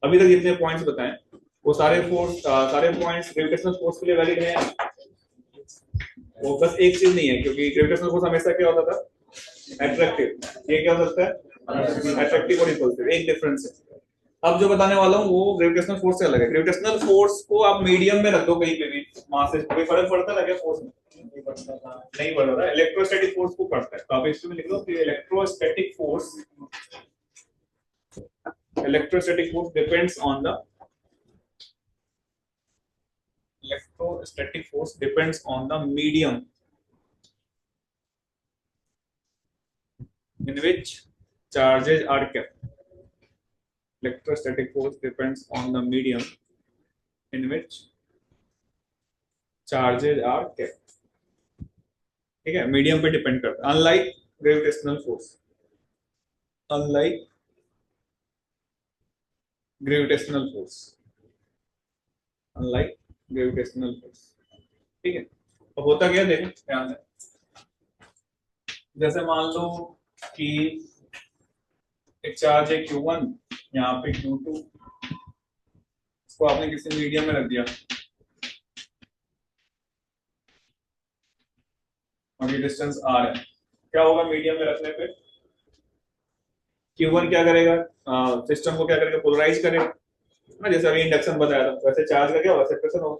अभी तक जितने पॉइंट्स बताएं वो सारे पॉइंट्स ग्रेविटेशनल फोर्स के लिए वैलिड है। वो बस एक चीज नहीं है, क्योंकि ग्रेविटेशनल फोर्स हमेशा क्या होता था, अट्रैक्टिव। ये क्या हो सकता है, अट्रैक्टिव और रिपल्सिव, एक डिफरेंस है। अब जो बताने वाला हूँ वो ग्रेविटेशनल फोर्स से अलग है। ग्रेविटेशनल फोर्स को आप मीडियम में रख दो कहीं पे भी, मास से कोई फर्क पड़ता है क्या फोर्स में? नहीं पड़ता। इलेक्ट्रोस्टैटिक फोर्स को पड़ता है। तो आप इसमें लिख लो कि electrostatic force depends on the electrostatic force depends on the medium in which charges are kept. Electrostatic force depends on the medium in which charges are kept. ठीक है, मीडियम पे डिपेंड करता है, unlike gravitational force. Unlike gravitational force, unlike gravitational force. ठीक है, तो होता क्या, देखो ध्यान से। जैसे मान लो कि एक चार्ज है Q1, यहाँ पे Q2, इसको आपने किसी मीडियम में रख दिया और ये डिस्टेंस R है। क्या होगा मीडियम में रखने पे? Q1 क्या करेगा, सिस्टम को क्या करेगा, पोलराइज करेगा ना। जैसे अभी इंडक्शन बताया था, वैसे चार्ज का क्या होगा, सेपरेशन होगा,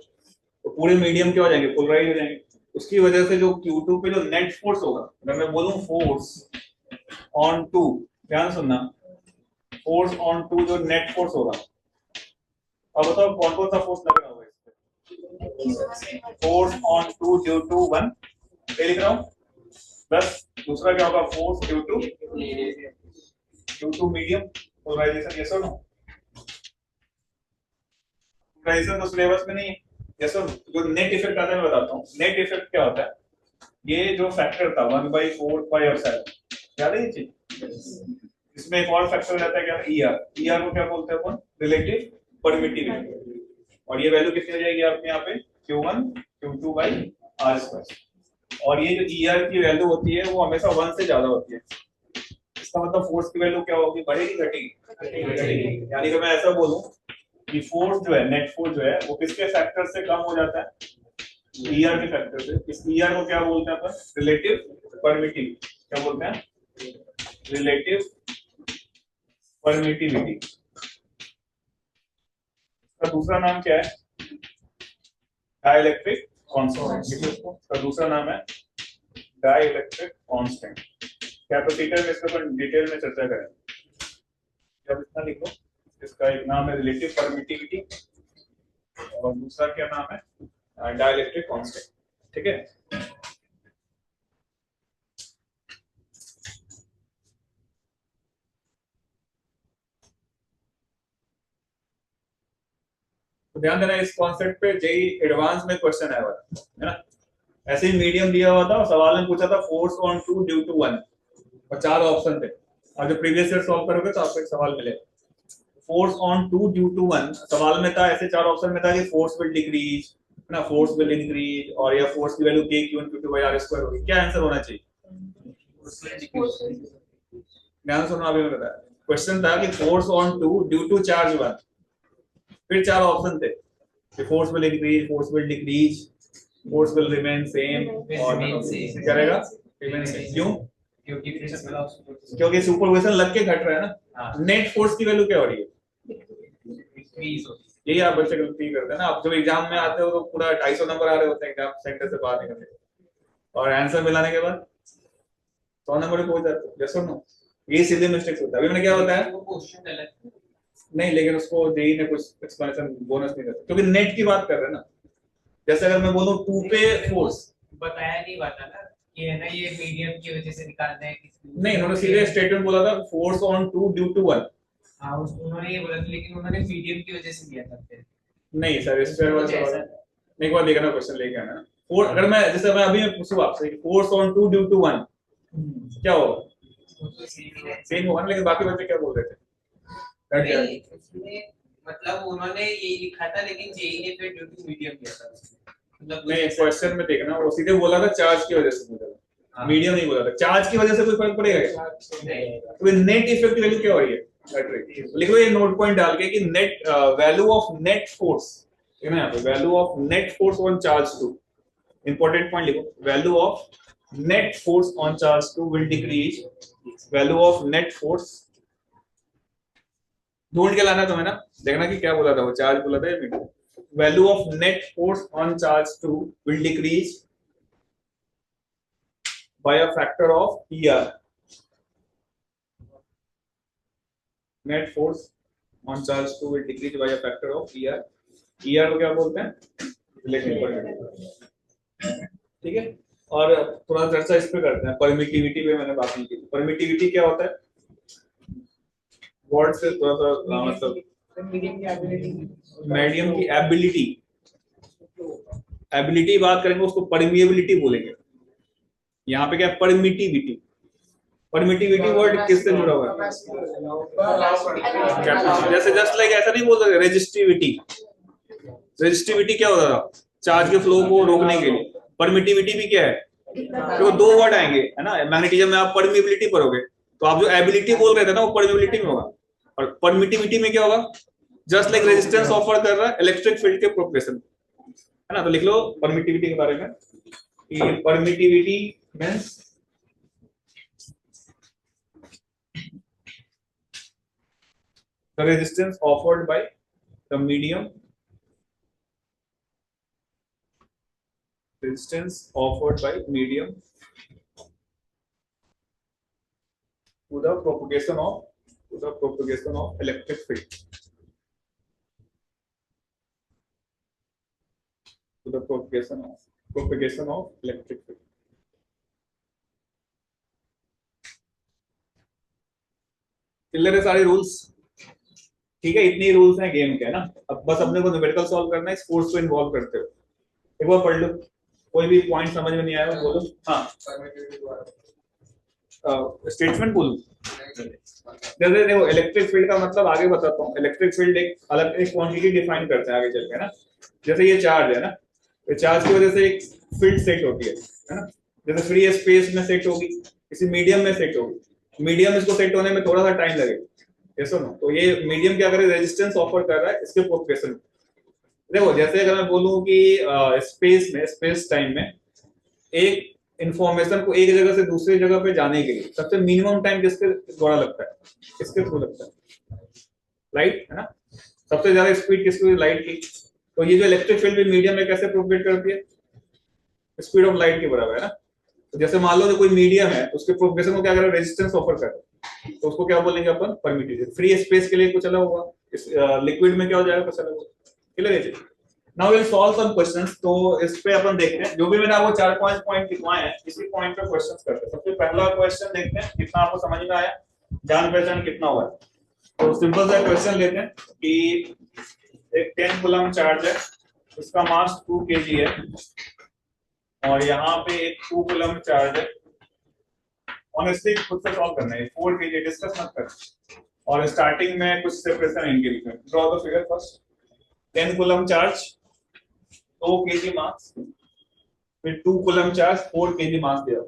तो पूरे मीडियम क्या हो जाएंगे, पोलराइज हो जाएंगे। उसकी वजह से जो Q2 पे जो नेट फोर्स होगा, अगर मैं बोलूं फोर्स ऑन टू, ध्यान सुनना, फोर्स ऑन टू जो नेट फोर्स होगा, अब बताओ कौन कौन सा फोर्स लग रहा होगा इस पे? Force on two due to one, ये लिख रहा हूं, प्लस दूसरा क्या होगा, force due to medium polarisation. Yes और नो? पोलराइजेशन तो सिलेबस में नहीं है। यस और नो? जो नेट इफेक्ट आता है मैं बताता हूँ। नेट इफेक्ट क्या होता है, ये जो फैक्टर था 1/4 पाई एप्सिलॉन, याद है ये चीज? इसमें एक और फैक्टर रहता है क्या, ER। ER को क्या बोलते हैं अपन, रिलेटिव परमिटिविटी। और ये वैल्यू कितनी हो जाएगी आपके यहाँ पे, Q1 Q2/R²। और ये जो ER की वैल्यू होती है वो हमेशा 1 से ज्यादा होती है। इसका मतलब फोर्स की वैल्यू क्या होगी, बढ़ेगी घटेगी? यानी कि मैं ऐसा बोलूं कि फोर्स जो है, नेट फोर्स जो है, वो किसके फैक्टर से कम हो जाता है, ER के फैक्टर से। इस ER को क्या बोलते हैं अपन, रिलेटिव परमिटिविटी। क्या बोलते हैं, रिलेटिव परमिटिविटी। इसका दूसरा नाम क्या है, डाइलेक्ट्रिक कांस्टेंट। इसका दूसरा नाम है डाइलेक्ट्रिक कांस्टेंट। कैपेसिटर में इसका अपन डिटेल में चर्चा करेंगे। जब इतना लिखो, इसका एक नाम है रिलेटिव परमिटिविटी और दूसरा क्या नाम है, डाइलेक्ट्रिक कांस्टेंट। ठीक है, तो ध्यान देना इस कॉन्सेप्ट पे, जेई एडवांस में क्वेश्चन आया हुआ है ना। ऐसे ही मीडियम दिया हुआ था और सवाल में पूछा था force on two due to one, और 4 ऑप्शन थे। और जब प्रीवियस ईयर सॉल्व करोगे तो आपको एक सवाल मिलेगा force on two due to one. सवाल में था, ऐसे 4 ऑप्शन में था कि फोर्स विल डिक्रीज ना, फोर्स विल इंक्रीज, और या फोर्स की वैल्यू k q1 q2/r² होगी। क्या आंसर होना चाहिए? ध्यान सुनो, अभी मैं बताया। क्वेश्चन था कि force on two due to charge 1, फिर 4 ऑप्शन थे कि force will increase, force will decrease, force will remain same, और क्या रहेगा, रिमेन सेम। क्यों? क्योंकि सुपरपोजिशन लग के घट रहा है ना। नेट फोर्स की वैल्यू क्या हो रही है, यही आप बच्चे गलती करते हैं ना। आप जब एग्जाम में आते हो तो पूरा 250 नंबर आ रहे होते हैं एग्जाम सेंटर से बाहर निकलने, और आंसर मिलाने के बाद 100 नंबर पहुंच जाते हो। जैसे नो, ये सीधे मिस्टेक्स होता है। अभी मैंने क्या होता है नहीं, लेकिन उसको जेई ने कुछ एक्सप्लेनेशन बोनस नहीं देता, क्योंकि नेट की बात कर रहे हैं ना। जैसे अगर मैं बोलूं 2 पे फोर्स, बताया नहीं बात ना, ये है ना, ये मीडियम की वजह से निकालना है। नहीं, उन्होंने सीधे स्टेटमेंट बोला था फोर्स ऑन 2 ड्यू टू 1। हाँ, उन्होंने ये बोला था, लेकिन उन्होंने मीडियम की वजह से दिया था फिर। नहीं सर, इस पे वाला सवाल एक बार देखना, क्वेश्चन लेके आना ना। फोर, अगर मैं जैसे मैं अभी पूछूं आपसे फोर्स ऑन 2 ड्यू टू 1, क्या होगा? सेम होगा ना, लेकिन बाकी बच्चे क्या बोल रहे थे? मतलब उन्होंने ये लिखा था, लेकिन जेई ने फिर ड्यू टू मीडियम दिया था। मतलब नहीं, क्वेश्चन में देखना, वो सीधे बोला था चार्ज की वजह से बोला था, मीडियम नहीं बोला था। चार्ज की वजह से कोई फर्क पड़ेगा क्या? तो नेट इफेक्ट की वैल्यू क्या हो रही है, लिखो ये नोट पॉइंट डाल के कि net value of net force, है ना, यहाँ पे value of net force on charge 2, important point लिखो, value of net force on charge 2 will decrease, value of net force ढूंढ के लाना तुम्हें ना, देखना कि क्या बोला था वो, चार्ज बोला था या value of net force on charge 2 will decrease by a factor of ER. Net force on charge 2 will decrease by a factor of ER. ER को क्या बोलते हैं? Electric potential. ठीक है, और थोड़ा चर्चा इस पे करते हैं, परमिटिविटी पे मैंने बात नहीं की। परमिटिविटी क्या होता है? वर्ड से थोड़ा सा मतलब मीडियम की एबिलिटी, एबिलिटी बात करेंगे उसको परमिएबिलिटी बोलेंगे। यहाँ पे क्या परमिटिविटी, परमिटिविटी वर्ड किससे जुड़ा हुआ है? जैसे जस्ट लाइक ऐसा नहीं बोल सकते रेजिस्टिविटी, रेजिस्टिविटी क्या होता था? चार्ज के फ्लो को रोकने के लिए। परमिटिविटी भी क्या है? तो दो वर्ड आएंगे, है ना, मैग्नेटिज्म में आप परमिएबिलिटी पढ़ोगे तो आप जो एबिलिटी बोल रहे थे ना वो परमिएबिलिटी में होगा, और परमिटिविटी में क्या होगा? जस्ट लाइक रेजिस्टेंस ऑफर कर रहा है इलेक्ट्रिक फील्ड के प्रोपगेशन, है ना। तो लिख लो परमिटिविटी के बारे में कि permittivity means the resistance offered by the medium, resistance offered by medium to the propagation of electric field, to the propagation of electric field. Clear है सारे रूल्स? ठीक है, इतने रूल्स हैं गेम के, है ना। अब बस अपने को न्यूमेरिकल सॉल्व करना है, स्पोर्ट्स को इन्वॉल्व करते हो। एक बार पढ़ लो, कोई भी पॉइंट समझ में नहीं आया बोलो। हाँ, स्टेटमेंट बोलूं? जैसे देखो इलेक्ट्रिक फील्ड का मतलब आगे बताता हूँ। इलेक्ट्रिक फील्ड एक अलग एक क्वांटिटी डिफाइन करते हैं आगे चल के, ना। जैसे ये चार्ज है ना, तो चार्ज की वजह से एक फील्ड सेट होती है ना। जैसे फ्री स्पेस में सेट होगी, किसी मीडियम में सेट होगी, मीडियम इसको सेट होने में थोड़ा सा टाइम लगेगा, यस और नो। तो ये मीडियम क्या करे, रेजिस्टेंस ऑफर कर रहा है इसके प्रोपगेशन। देखो जैसे अगर मैं बोलूं कि स्पेस में, स्पेस टाइम में एक इंफॉर्मेशन को एक जगह से दूसरी जगह पे जाने के लिए सबसे मिनिमम टाइम किसके द्वारा लगता है? किसके थ्रू लगता है? लाइट, है ना। सबसे ज्यादा स्पीड किसकी? लाइट की। तो ये जो इलेक्ट्रिक फील्ड भी मीडियम में कैसे प्रोपगेट करती है? स्पीड ऑफ लाइट के बराबर, है ना। तो जैसे मान लो कोई मीडियम है, उसके प्रोपगेशन को क्या करे, रेजिस्टेंस ऑफर करे, तो उसको क्या बोलेंगे अपन? परमिटिविटी। फ्री स्पेस के लिए कुछ अलग होगा, लिक्विड में क्या हो जाएगा, कुछ अलग होगा। क्लियर है? Now will solve some questions. तो इस पे अपन देखते हैं, जो भी मैंने आपको 4-5 पॉइंट लिखवाए हैं, इसी पॉइंट पे क्वेश्चंस करते हैं। सबसे पहला क्वेश्चन देखते हैं कितना आपको समझ में आया, जान पहचान कितना हुआ। तो सिंपल सा क्वेश्चन लेते हैं कि एक 10 कूलम चार्ज है, उसका मास 2 kg है, और यहाँ पे एक 2 कूलम चार्ज है। ऑनेस्टली खुद से सॉल्व करना है, 4 kg डिस्कस मत कर। और स्टार्टिंग में कुछ सेपरेशन है इनके बीच में। Draw the figure first. 10 coulomb charge 2 kg मास, फिर 2 कूलम चार्ज 4 kg मास दिया।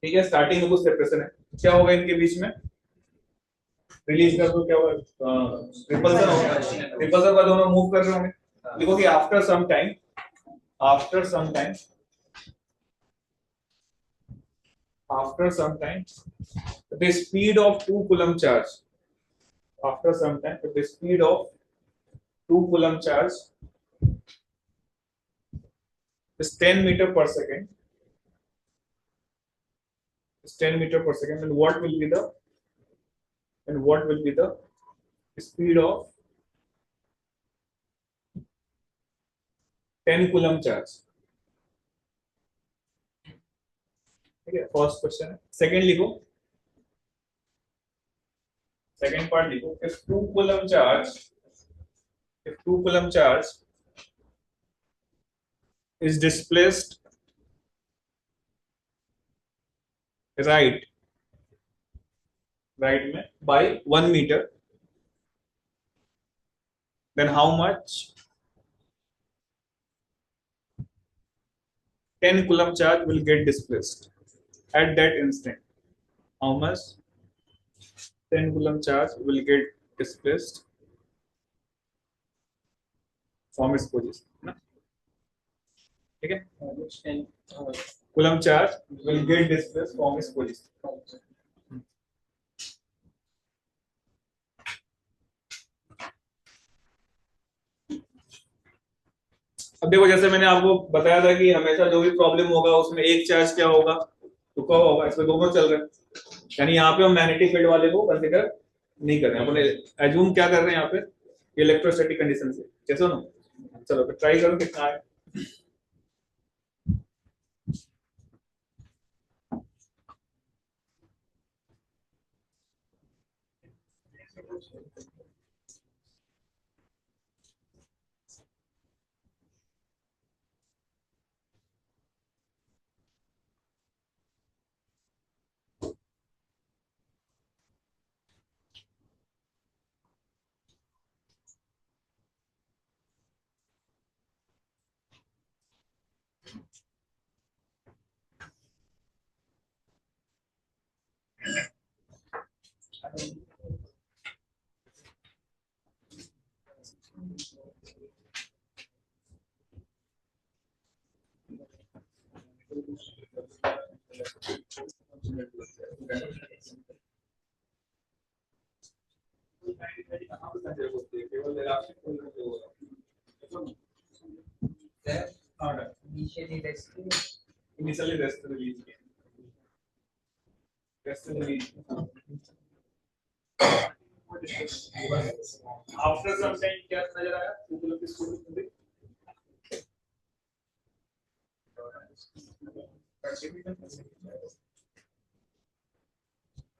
ठीक है, स्टार्टिंग में कुछ सेपरेशन है, क्या होगा इनके बीच में? रिलीज कर दो, क्या होगा? रिपल्सन होगा। रिपल्सन का दोनों मूव कर रहे होंगे। लिखो कि after some time, after some time the speed of 2 coulomb charge, after some time the speed of 2 coulomb charge is 10 meter per second, is 10 meter per second. And what will be the speed of 10 coulomb charge? ठीक है, first question है। Second लिखो, second part लिखो। if 2 coulomb charge is displaced right में by 1 meter, then how much 10 coulomb charge will get displaced at that instant? How much 10 coulomb charge will get displaced from its position, ना? ठीक है? Coulomb charge will get displaced from its position. अब देखो, जैसे मैंने आपको बताया था कि हमेशा जो भी प्रॉब्लम होगा उसमें एक चार्ज क्या होगा, रुका हुआ होगा, इसमें दोनों चल रहे हैं, यानी यहाँ पे हम मैग्नेटिक फील्ड वाले को कंसीडर नहीं कर रहे हैं, अपने एज्यूम क्या कर रहे हैं यहाँ पे, इलेक्ट्रोस्टैटिक कंडीशन से, जैसे ना। चलो फिर ट्राई करो कितना है। Initially rest release. Rest release. After some time क्या नजर आया? Google की स्टोरी में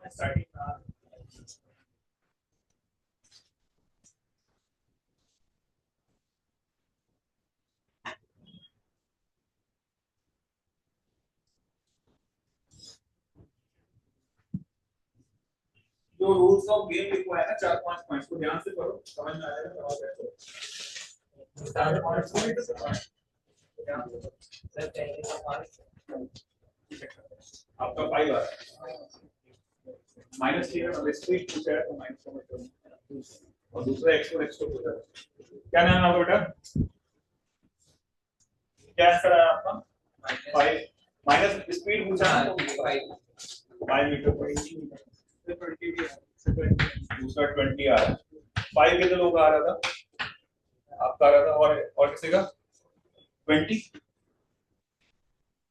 starting जो रूल्स ऑफ गेम लिखवा है ना 4-5 पॉइंट्स को ध्यान से पढ़ो, समझ में आएगा तो आगे तो 4 पॉइंट्स को भी तो आपका 5 आ रहा है माइनस थीटा का स्ट्रीट पूछा है तो माइनस का मतलब और दूसरा x1 पूछा है। क्या नाम है आपका बेटा? क्या आंसर है आपका? 5 माइनस स्पीड पूछा है 5 मीटर पर दूसरा 20 आ रहा है, 5 कितने लोग आ रहा था आपका आ रहा था और किसी का 20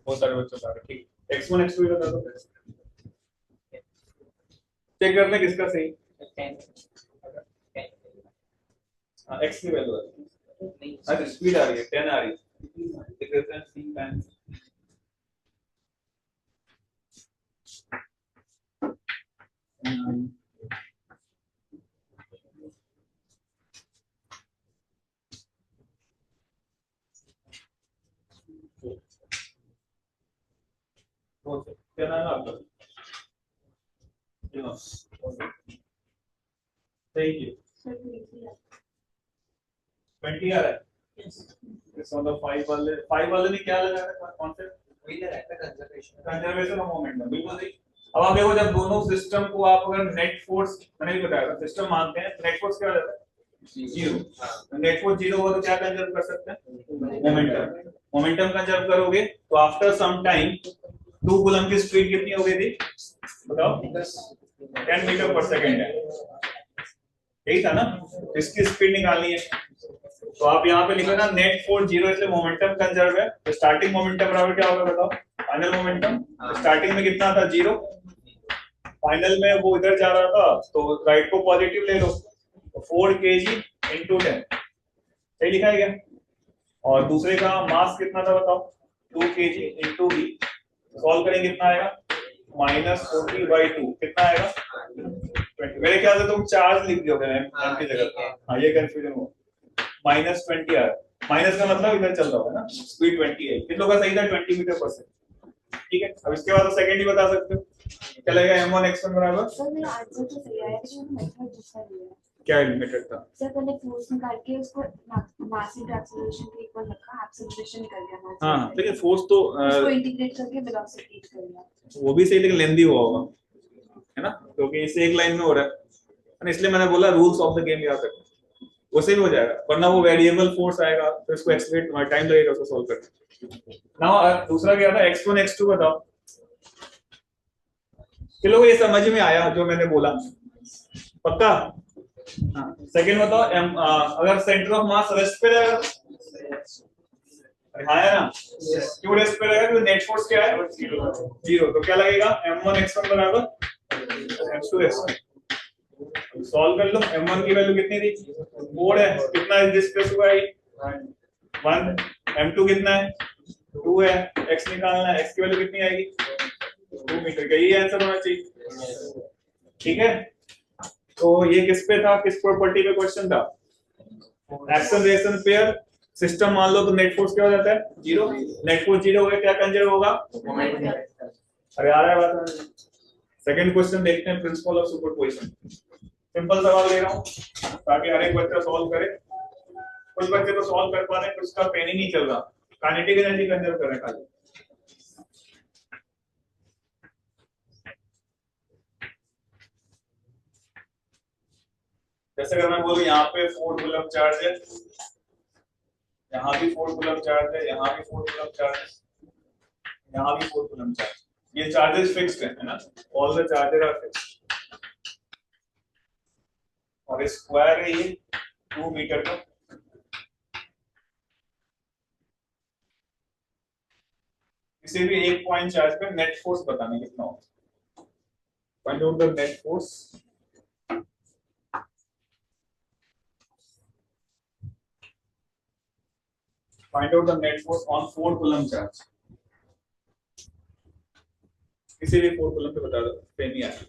बहुत सारे बच्चों का। ठीक, x1 x2 बता दो, चेक करते हैं किसका सही। 10 x की वैल्यू है, स्पीड आ रही है 10 आ रही है, देख लेते हैं सी पैन क्या नाम है आपका? सही है 20 आ रहा है। मतलब 5 वाले ने क्या लगाया था कॉन्सेप्ट? वही लगाया था कंजर्वेशन ऑफ मोमेंटम, बिल्कुल सही। अब आप देखो, जब दोनों सिस्टम को आप अगर नेट फोर्स, मैंने भी बताया था सिस्टम मानते हैं, नेट फोर्स क्या हो जाता है? जीरो। नेट फोर्स जीरो हो तो क्या कंजर्व कर सकते हैं? मोमेंटम। मोमेंटम कंजर्व करोगे तो आफ्टर सम टाइम 2 कूलम की स्पीड कितनी हो गई थी बताओ? 10 मीटर पर सेकंड है, यही था ना? इसकी स्पीड निकालनी है तो आप यहाँ पे लिखो ना नेट फोर्स जीरो, इसलिए मोमेंटम कंजर्व है। तो स्टार्टिंग मोमेंटम बराबर क्या होगा बताओ? Final momentum. स्टार्टिंग में कितना था? जीरो, फाइनल में वो इधर जा रहा था तो राइट को पॉजिटिव ले लो, तो 4 kg into 10, सही लिखा है क्या? और दूसरे का मास कितना था बताओ? 2 kg into v, सॉल्व करेंगे कितना आएगा? -40/2, कितना आएगा? 20। मेरे ख्याल से तुम चार्ज लिख दोगे एम की जगह, हाँ ये कंफ्यूजन हुआ। -20 आ रहा है, माइनस का मतलब इधर चल रहा होगा ना, स्पीड 20 है, किन लोगों का सही था? 20 मीटर पर सेकंड। ठीक है, अब इसके बाद सेकंड ही बता सकते हो, क्या लगेगा? m1 x1 बराबर, सर मेरा आंसर तो सही आया लेकिन मेथड दूसरा दिया है। क्या मेथड था? सर पहले फोर्स निकाल के उसको मास इनटू एक्सेलरेशन के इक्वल रखा, एक्सेलरेशन निकल गया मास। हाँ लेकिन फोर्स तो उसको इंटीग्रेट करके वेलोसिटी कर लिया। वो भी सही, लेकिन लेंदी हुआ होगा, है ना? क्योंकि इससे एक लाइन में हो रहा है, और इसलिए मैंने बोला रूल्स ऑफ द गेम याद रखो, उससे भी हो जाएगा, वरना वो वेरिएबल फोर्स आएगा तो इसको एक्सप्लेन तुम्हारा टाइम लगेगा उसको सॉल्व करने। नाउ दूसरा क्या था, x1 x2 बताओ। चलो ये समझ में आया जो मैंने बोला, पक्का? हाँ, सेकंड बताओ, अगर सेंटर ऑफ मास रेस्ट पे रहेगा, हाँ है ना, क्यों रेस्ट पे रहेगा? क्योंकि नेट फोर्स क्या है? जीरो। तो क्या लगेगा? m1 x1 बराबर m2 x2। सॉल्व कर लो, m1 की वैल्यू कितनी थी? 4 है, कितना डिस्प्लेस हुआ है? 1। m2 कितना है? 2 है, x निकालना है, x की वैल्यू कितनी आएगी? 2 मीटर का। यही आंसर होना चाहिए, ठीक है? तो ये किस पे था, किस प्रॉपर्टी पे क्वेश्चन था? एक्शन रिएक्शन पेयर सिस्टम मान लो तो नेट फोर्स क्या हो जाता है? जीरो। नेट फोर्स जीरो हो गया, क्या कंजर्व होगा? अरे आ रहा है बात? सेकंड क्वेश्चन देखते हैं, प्रिंसिपल ऑफ सुपरपोजिशन। सिंपल सवाल ले रहा हूँ ताकि हर एक बच्चा सॉल्व करे। कुछ बच्चे तो सॉल्व कर पा रहे हैं, कुछ का पेन ही नहीं चल रहा, काइनेटिक एनर्जी कंजर्व कर रहे हैं खाली। जैसे अगर मैं बोलूं यहाँ पे 4 कूलम चार्ज है, यहाँ भी 4 कूलम चार्ज है, यहाँ भी 4 कूलम चार्ज है, यहाँ भी 4 कूलम चार्ज, ये चार्जेस फिक्स्ड है ना, all the charges are fixed, और स्क्वायर है ये 2 मीटर का। किसी भी एक पॉइंट चार्ज पे नेट फोर्स बताना कितना होगा, find out the net force. Find out the net force on 4 coulomb charge. किसी भी 4 coulomb पे बता दो, पेन नहीं आया।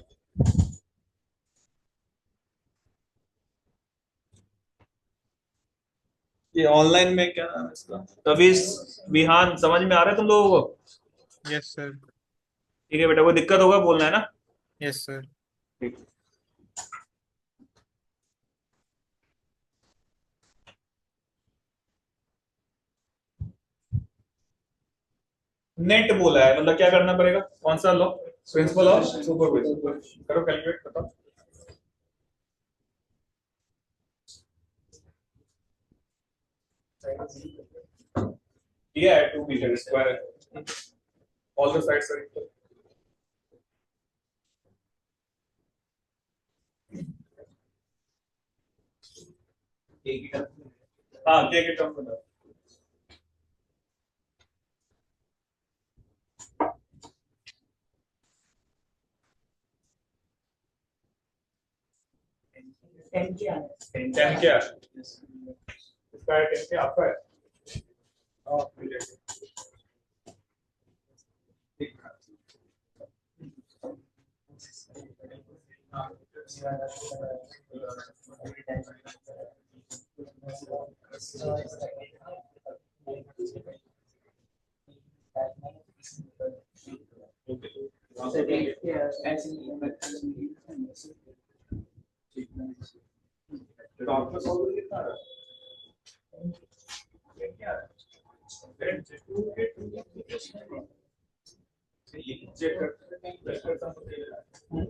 ये ऑनलाइन में क्या नाम है इसका? तवीज विहान, समझ में आ रहा है तुम लोगों को? Yes sir. ठीक है बेटा, कोई दिक्कत होगा बोलना है ना? Yes sir. ठीक। नेट बोला है, मतलब क्या करना पड़ेगा? कौन सा लॉ? Principle of superposition. करो कैलकुलेट, बताओ। दिया है 2 metre square, all the sides are equal. हाँ, के के टर्म बताओ। टेन क्या है? इसका है 10 क्या आपका है? हाँ, तो आपका सॉल्व कितना है? क्या है? ये चेक करता हूं।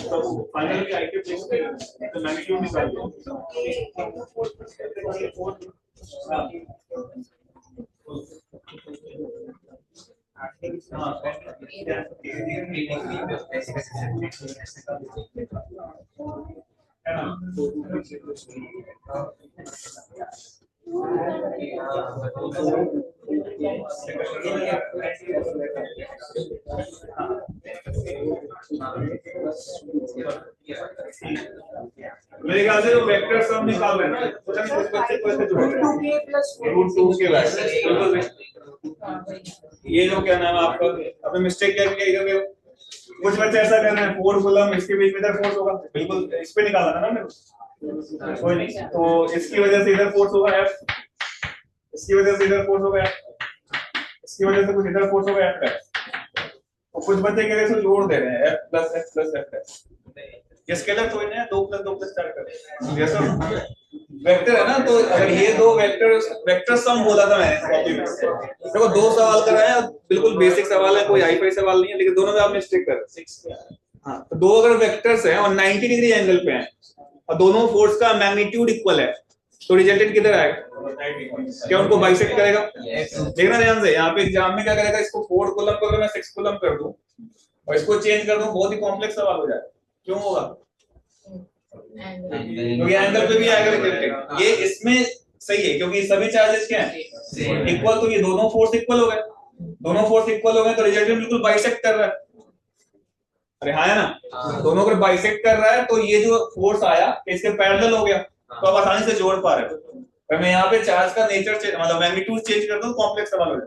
तो फाइनली आई के देखते हैं तो मैग्नीट्यूड निकाल लो। मेरे ख्याल से जो वेक्टर सम निकाल रहे हैं ना कुछ बच्चे को ऐसे जोड़ रहे हैं रूट 2 के बाद ये जो क्या नाम है आपका आपने मिस्टेक क्या किया इधर कुछ बच्चे ऐसा कर रहे हैं 4 कूलम इसके बीच में इधर फोर्स होगा बिल्कुल इस पे निकालना ना मेरे कोई नहीं तो इसकी वजह से इधर फोर्स होगा F इसकी वजह से इधर फोर्स होगा इसकी वजह से कुछ इधर फोर्स होगा F और कुछ बच्चे क्या से जोड़ दे रहे हैं F+F+F ये स्केलर तो है 2 + 2 + 4 कर जैसा वेक्टर है ना तो अगर ये दो वेक्टर सम बोला था मैंने कॉपी में देखो 2 सवाल कराए हैं बिल्कुल बेसिक सवाल है कोई हाई फाई सवाल नहीं है लेकिन दोनों में आप मिस्टेक कर रहे हैं हां तो दो अगर वेक्टर्स हैं और 90 डिग्री एंगल पे हैं और दोनों फोर्स का मैग्नीट्यूड इक्वल है तो रिजल्टेंट किधर आएगा क्या उनको बाइसेक्ट करेगा देखना ध्यान से यहाँ पे एग्जाम में क्या करेगा इसको 4 कूलम को अगर मैं 6 कूलम कर दूं और इसको चेंज कर दूं बहुत ही कॉम्प्लेक्स सवाल हो जाएगा क्यों होगा क्योंकि एंगल पे भी आएगा रिजल्टेंट ये इसमें सही है क्योंकि सभी चार्जेस क्या हैं इक्वल तो ये दोनों फोर्स इक्वल हो गए तो रिजल्टेंट बिल्कुल बाइसेक्ट कर रहा है अरे हाँ है ना दोनों अगर बाइसेक्ट कर रहा है तो ये जो फोर्स आया इसके पैरेलल हो गया तो आप आसानी से जोड़ पा रहे हो अगर मैं यहाँ पे चार्ज का नेचर मतलब मैग्नीट्यूड चेंज कर दूं कॉम्प्लेक्स सवाल हो जाए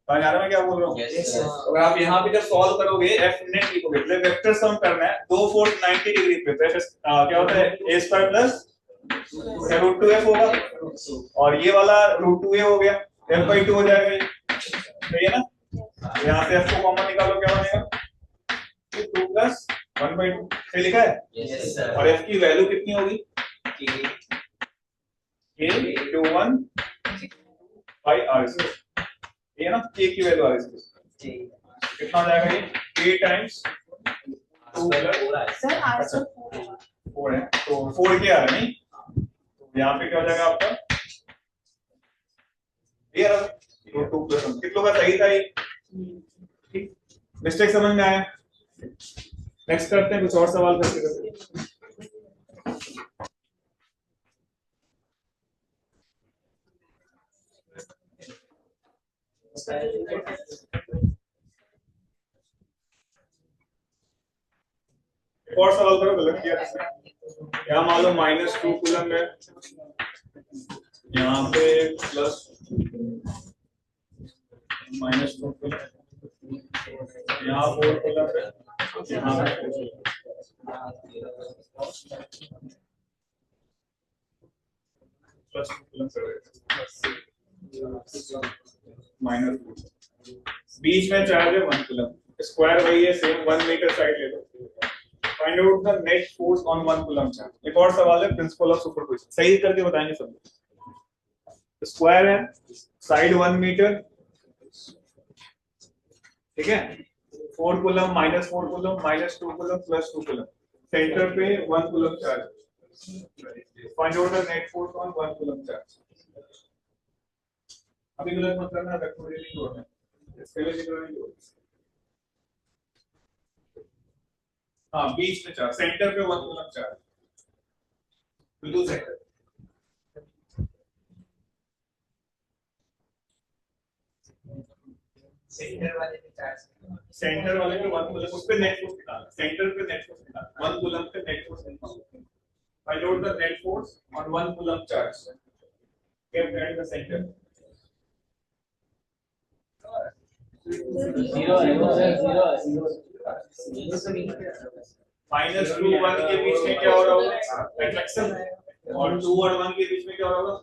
समझ आ रहा है मैं क्या बोल रहा हूँ अगर आप यहाँ पे जब सॉल्व करोगे F नेट लिखोगे तो वेक्टर सम करना है दो फोर्स 90 डिग्री पे तो क्या होता है a² + √2f होगा और ये वाला √2a हो गया f/2 हो जाएगा ये सही है ना यहाँ से f को कॉमन निकालो क्या बनेगा 2 + 1/2 सही लिखा है और f की वैल्यू कितनी होगी k21 by r² ये ना k की वैल्यू r² कितना हो जाएगा ये k टाइम्स 2 सर r² 4 है तो 4 के आ रहा है नहीं तो यहाँ पे क्या हो जाएगा आपका ये रहा तो 2 + 1 कितनों का सही था ये ठीक मिस्टेक समझ में आया नेक्स्ट करते हैं कुछ और सवाल करते और सवाल करो गलत किया यहाँ मान लो -2 कूलम है यहाँ पे प्लस -2 कूलम यहाँ 4 कूलम है यहाँ प्लस कूलम -2 बीच में चार्ज है 1 कूलम स्क्वायर वही है सेम 1 मीटर साइड ले लो find out the net force on 1 coulomb charge एक और सवाल है प्रिंसिपल ऑफ सुपरपोजिशन सही करके बताएंगे सब स्क्वायर है साइड 1 मीटर ठीक है 4 coulomb -4 coulomb -2 coulomb +2 coulomb centre पे 1 coulomb charge find out the net force on 1 coulomb charge अभी गलत मत करना वेक्टर नहीं जोड़ना इसके लिए लिख रहे हैं हाँ बीच में चार्ज सेंटर पे 1 कूलम चार्ज बिल्कुल सेंटर सेंटर वाले पे चार्ज सेंटर वाले पे 1 कूलम उस पे नेट फोर्स निकालना सेंटर पे नेट फोर्स निकालना 1 कूलम पे नेट फोर्स निकालना find out the net force on 1 coulomb charge kept at the center -2 1 के बीच में क्या हो रहा होगा अट्रैक्शन और 2 और 1 के बीच में क्या हो रहा होगा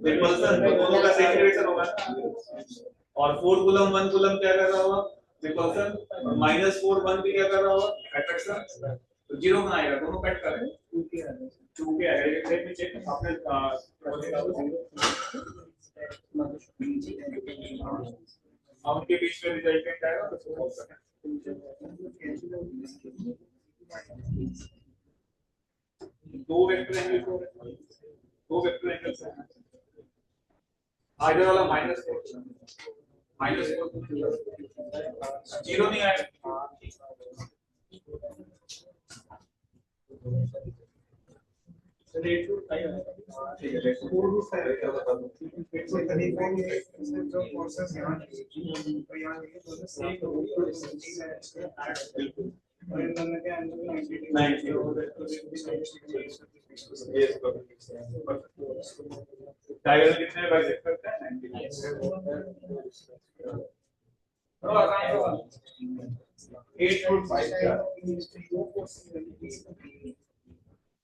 रिपल्सन दोनों का सेम डायरेक्शन होगा और 4 कूलम 1 कूलम क्या कर रहा होगा रिपल्सन और -4 1 भी क्या कर रहा होगा अट्रैक्शन तो 0 कहां आएगा दोनों कट कर रहे हैं 2 के आएगा लेट मी चेक आपने उनके बीच में रिजल्टेंट आएगा तो वो हो सकता है दो वेक्टर एंगल से इधर वाला -4 0 नहीं आएगा रेट टू ठीक है, रेट टू क्या बता दो। डायगोनल कितने बाइसेक्ट करते हैं 8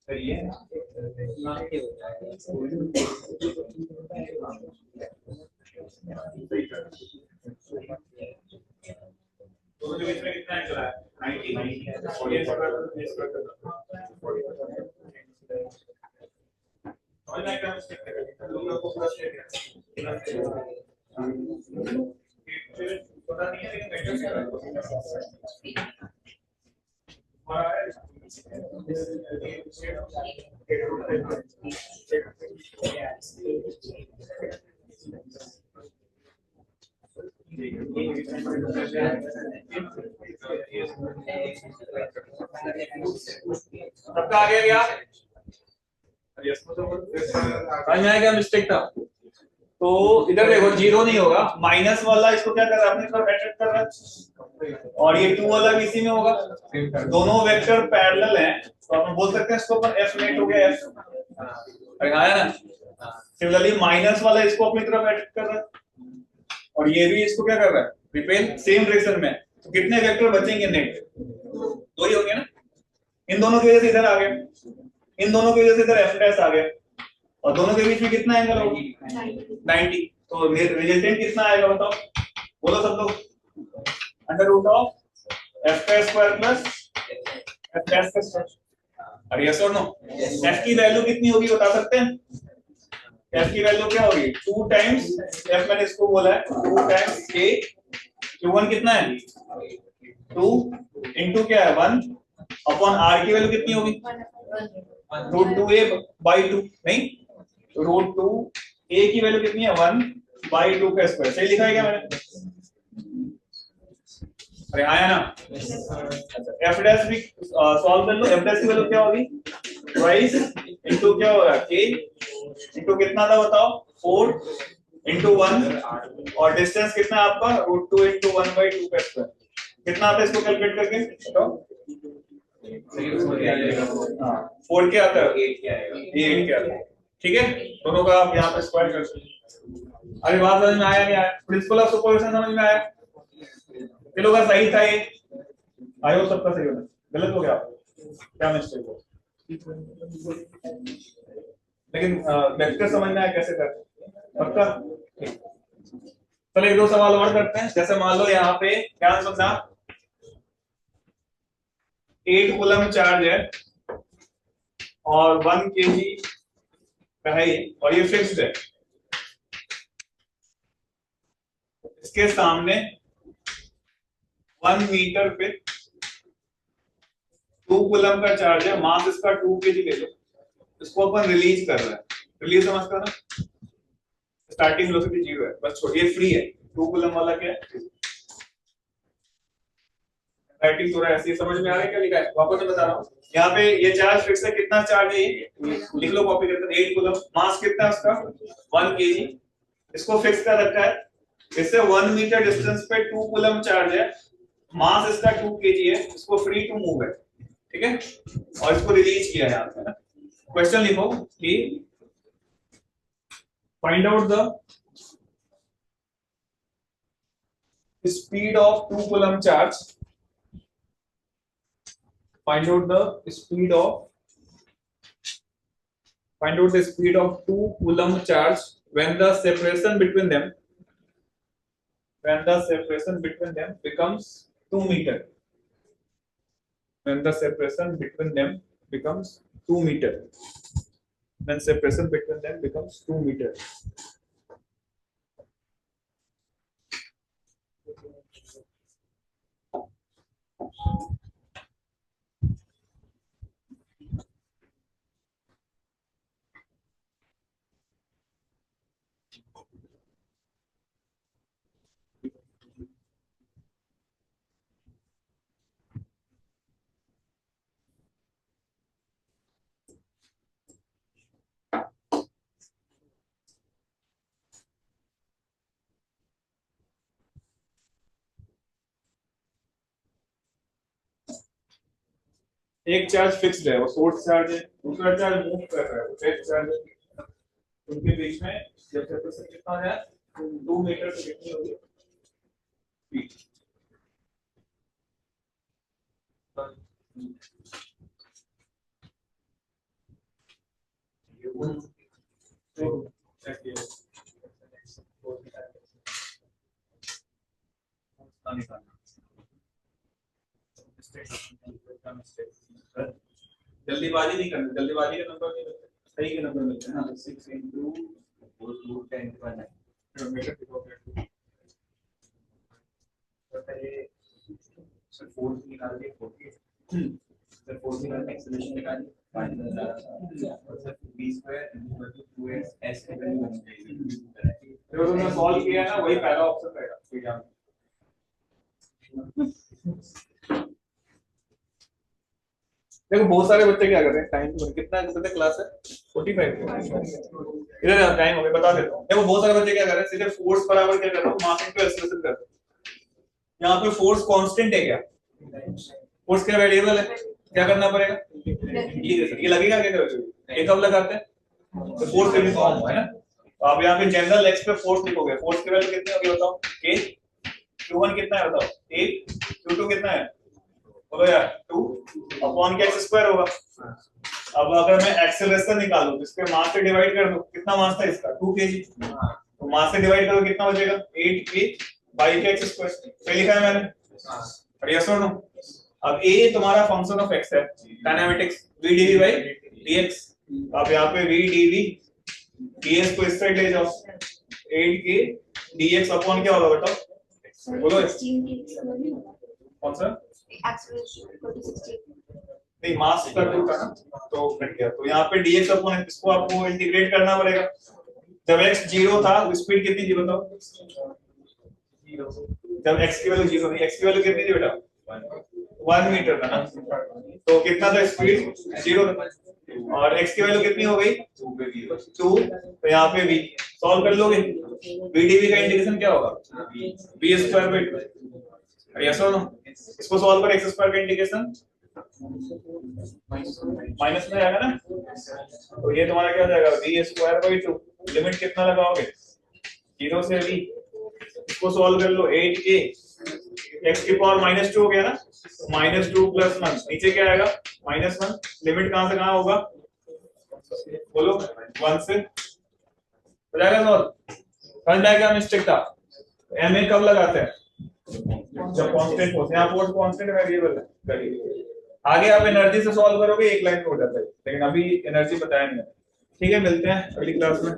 सही है। तो जो इसमें कितना एंगल है 90 और ये स्क्वायर और मैं क्या लोग को प्लस ले पता नहीं है लेकिन वेक्टर से सबका आ गया क्या? क्या मिस्टेक था? तो इधर देखो जीरो नहीं होगा, माइनस वाला इसको क्या कर रहा है अपने तरफ अट्रैक्ट कर रहा है और ये 2 वाला भी इसी में होगा। दोनों वेक्टर पैरेलल हैं तो अपन बोल सकते हैं इसको अपन F नेट हो गया F। अरे आया ना। सिमिलरली माइनस वाला इसको अपनी तरफ अट्रैक्ट कर रहा है और ये भी इसको क्या कर रहा है रिपेल सेम डायरेक्शन में। तो कितने वेक्टर बचेंगे नेट? 2 ही होंगे ना। इन दोनों की वजह से इधर आ गया, इन दोनों की वजह से इधर F डैश आ गया और दोनों के बीच में कितना एंगल होगा 90। तो रिजल्टेंट कितना आएगा बताओ, बोलो सब लोग। अंडर रूट ऑफ F का स्क्वायर प्लस F डैश का स्क्वायर। अरे यस और नो? F की वैल्यू कितनी होगी बता सकते हैं? F की वैल्यू क्या होगी 2 टाइम्स F, मैंने इसको बोला है 2 टाइम्स K। Q1 कितना है 2 इंटू क्या है 1 अपॉन R की वैल्यू कितनी होगी रूट 2A बाई 2 नहीं रूट 2A की वैल्यू कितनी है 1 बाई 2 का स्क्वायर। सही लिखा है क्या मैंने? अरे आया ना। F डैश भी सॉल्व कर लो। F डैश की वैल्यू क्या होगी ट्वाइस इनटू क्या होगा K इनटू कितना था बताओ 4 इनटू 1 और डिस्टेंस कितना है आपका रूट 2 इनटू 1 बाई 2 का स्क्वायर। कितना आता है इसको कैलकुलेट करके बताओ। 4 के आता है 8 के आता है। ठीक है, दोनों का आप यहाँ पे स्क्वायर कर सकते हैं। अरे बात समझ में आया नहीं आया? प्रिंसिपल ऑफ सुपरपोजिशन समझ में आया? चलो का सही था ये, आई होप सबका सही होना। गलत हो गया क्या मिस्टेक हो? लेकिन वेक्टर समझ में आया कैसे करते पक्का? चलो 1-2 सवाल और करते हैं। जैसे मान लो यहाँ पे क्या समझना 8 कूलम चार्ज है और 1 kg का है और ये फिक्स्ड है। इसके सामने 1 मीटर पे 2 कूलम का चार्ज है, मास इसका 2 kg ले लो। इसको अपन रिलीज कर रहे हैं। रिलीज समझता ना, स्टार्टिंग वेलोसिटी 0 है, बस छोड़िए फ्री है। 2 कूलम वाला क्या है राइटिंग थोड़ा ऐसे समझ में आ रहा है क्या लिखा है वापस मैं बता रहा हूँ। यहाँ पे ये चार्ज फिक्स है, कितना चार्ज है ये लिख लो कॉपी करके 8 कूलम। मास कितना है उसका 1 kg। इसको फिक्स कर रखा है। इससे 1 मीटर डिस्टेंस पे 2 कूलम चार्ज है, मास इसका 2 kg है। इसको फ्री टू मूव है, ठीक है, और इसको रिलीज किया है यहाँ पे। क्वेश्चन लिखो कि find out the speed of 2 coulomb charge. Find out the speed of 2 coulomb charge when the separation between them becomes 2 meter. When separation between them becomes 2 meter. एक चार्ज फिक्स्ड है, वो source charge है, दूसरा charge move कर रहा है, वो dead charge है। उनके बीच में जब सेपरेशन कितना है 2 मीटर तो कितनी होगी फीट। जल्दीबाजी नहीं करनी, जल्दीबाजी का नंबर नहीं मिलता, सही के नंबर मिलते हैं ना। 6 into root 10 to 9 सर 4 निकाल के 48 सर 4 निकाल के एक्सेलरेशन निकाल v square equal to 2x s की वैल्यू बन जाएगी। तो तुमने सॉल्व किया ना, वही पहला ऑप्शन रहेगा कोई ध्यान। देखो बहुत सारे बच्चे क्या कर रहे हैं, टाइम कितना कितने क्लास है 45 इधर टाइम हो गया बता देता हूँ। देखो बहुत सारे बच्चे क्या कर रहे हैं, सीधे फोर्स बराबर क्या कर रहे हो मास इनटू एक्सेलरेशन कर रहे हो। यहाँ पे फोर्स कांस्टेंट है क्या, फोर्स क्या वेरिएबल है, क्या करना पड़ेगा ये लगेगा क्या करोगे, ये कब लगाते हैं तो फोर्स यूनिफॉर्म है ना। तो आप यहाँ पे जनरल एक्स पे फोर्स लिखोगे, फोर्स की वैल्यू कितनी होगी बताओ, k q1 कितना है बताओ, 8 q2 कितना है बोलो यार 2 अपॉन के एक्स स्क्वायर होगा। अब अगर मैं एक्सेलरेशन निकालूं इसके मास से डिवाइड कर दूं, कितना मास था इसका 2 kg, तो मास से डिवाइड करो कितना बचेगा 8k बाई के एक्स स्क्वायर, सही लिखा है मैंने, और यस और नो। अब a तुम्हारा फंक्शन ऑफ x है, kinematics v dv by dx। अब यहाँ पे v dv ds को इस साइड ले जाओ, 8k dx अपॉन क्या होगा बताओ बोलो, 16 के स्क्वायर नहीं होगा, कौन सा एक्सेलरेशन इक्वल टू 16 नहीं मास का 2 था ना तो कट गया, तो यहाँ पे dx अपॉन इसको आपको इंटीग्रेट करना पड़ेगा। जब x 0 था स्पीड कितनी थी बताओ, जब x की वैल्यू 0 थी, x की वैल्यू कितनी थी बेटा 1 मीटर था ना, तो कितना था स्पीड 0 था, और x की वैल्यू कितनी हो गई 2, तो यहाँ पे v सॉल्व कर लोगे, v dv का इंटीग्रेशन क्या होगा v स्क्वायर बाय 2, यस और नो। इसको सॉल्व कर, x स्क्वायर का इंटीग्रेशन माइनस में आएगा ना, तो ये तुम्हारा क्या हो जाएगा v स्क्वायर बाय 2, लिमिट कितना लगाओगे 0 से v, इसको सॉल्व कर लो 8k x की पावर -2 हो गया ना, -2 + 1 नीचे क्या आएगा -1, लिमिट कहां से कहां होगा बोलो 1 से हो जाएगा सॉल्व। समझ में आएगा मिस्टेक था, ma कब लगाते हैं जब कांस्टेंट फोर्स, यहाँ फोर्स कांस्टेंट वेरिएबल है करिए। आगे आप एनर्जी से सॉल्व करोगे एक लाइन में हो जाता है, लेकिन अभी एनर्जी बताया नहीं है। ठीक है मिलते हैं अगली क्लास में।